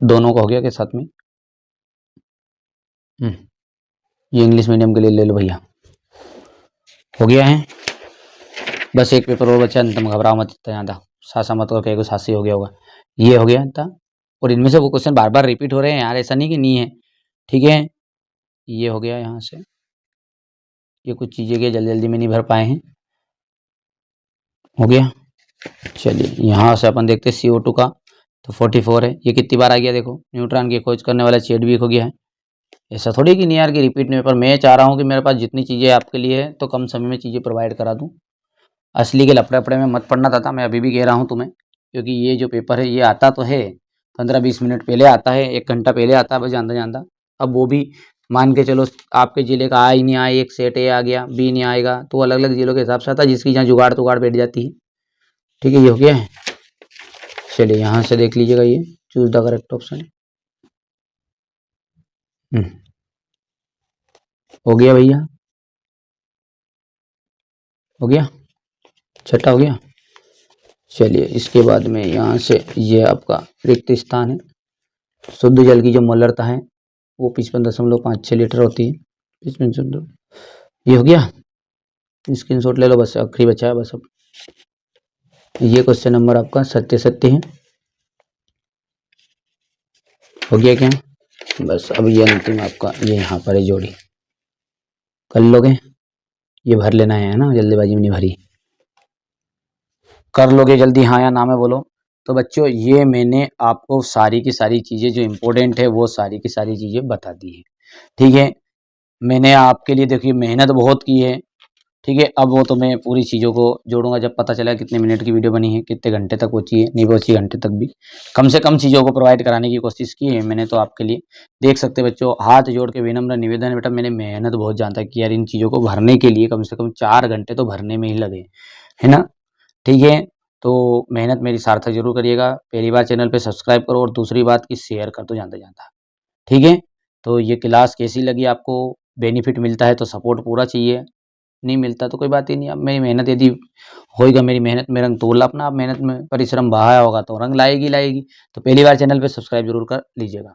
S1: दोनों का हो गया के साथ में। ये इंग्लिश मीडियम के लिए ले लो भैया, हो गया है। बस एक पेपर और बचा, तुम घबराओ मत इतना ज़्यादा, सासा मत करो कहीं सासी हो गया होगा। ये हो गया था, और इनमें से वो क्वेश्चन बार बार रिपीट हो रहे हैं यार, ऐसा नहीं कि नहीं है, ठीक है। ये हो गया यहाँ से, ये कुछ चीज़ें के जल्दी जल्दी में नहीं भर पाए हैं। हो गया। चलिए यहाँ से अपन देखते हैं CO2 का, तो 44 है। ये कितनी बार आ गया देखो, न्यूट्रॉन की खोज करने वाला चेडविक हो गया है। ऐसा थोड़ी कि नहीं यार कि रिपीट में, पर मैं चाह रहा हूँ कि मेरे पास जितनी चीज़ें आपके लिए है तो कम समय में चीज़ें प्रोवाइड करा दूँ। असली के लफड़े वफड़े में मत पढ़ना था, मैं अभी भी कह रहा हूँ तुम्हें, क्योंकि ये जो पेपर है ये आता तो है 15-20 मिनट पहले आता है, 1 घंटा पहले आता है बस जानता जानता। अब वो भी मान के चलो आपके ज़िले का आ ही नहीं आया, एक सेट ए आ गया, बी नहीं आएगा, तो अलग अलग ज़िलों के हिसाब से आता है, जिसकी जहाँ जुगाड़ तुगाड़ बैठ जाती है, ठीक है। ये हो गया है। चलिए यहाँ से देख लीजिएगा, ये चूज द करेक्ट ऑप्शन हो गया भैया, हो गया, छठा हो गया। चलिए इसके बाद में यहाँ से ये आपका रिक्त स्थान है। शुद्ध जल की जो मोलरता है वो 55.56 लीटर होती है। 55, ये हो गया। स्क्रीनशॉट ले लो, बस आखिरी बचा है बस अब। ये क्वेश्चन नंबर आपका सत्य सत्य है। हो गया क्या, बस अब ये अंतिम आपका ये यहाँ पर है जोड़ी, कर लोगे, ये भर लेना है ना, जल्दीबाजी में नहीं भरी, कर लोगे जल्दी हाँ या ना में बोलो। तो बच्चों ये मैंने आपको सारी की सारी चीज़ें जो इम्पोर्टेंट है वो सारी की सारी चीज़ें बता दी है, ठीक है। मैंने आपके लिए देखिए मेहनत बहुत की है, ठीक है। अब वो तो मैं पूरी चीज़ों को जोड़ूंगा जब पता चला कितने मिनट की वीडियो बनी है, कितने घंटे तक पहुंची है, नहीं पहुंची घंटे तक भी, कम से कम चीज़ों को प्रोवाइड कराने की कोशिश की है मैंने तो आपके लिए। देख सकते बच्चों, हाथ जोड़ के विनम्र निवेदन है बेटा, मैंने मेहनत बहुत ज़्यादा की यार इन चीज़ों को भरने के लिए, कम से कम 4 घंटे तो भरने में ही लगे, है ना? ठीक है, तो मेहनत मेरी सार्थक ज़रूर करिएगा। पहली बार चैनल पे सब्सक्राइब करो और दूसरी बात कि शेयर कर दो ज़्यादा। ठीक है? तो ये क्लास कैसी लगी आपको? बेनिफिट मिलता है तो सपोर्ट पूरा चाहिए, नहीं मिलता तो कोई बात ही नहीं। अब मेरी मेहनत यदि होएगा, मेरी मेहनत में रंग तोला अपना, आप मेहनत में परिश्रम बहाया होगा तो रंग लाएगी। तो पहली बार चैनल पे सब्सक्राइब ज़रूर कर लीजिएगा।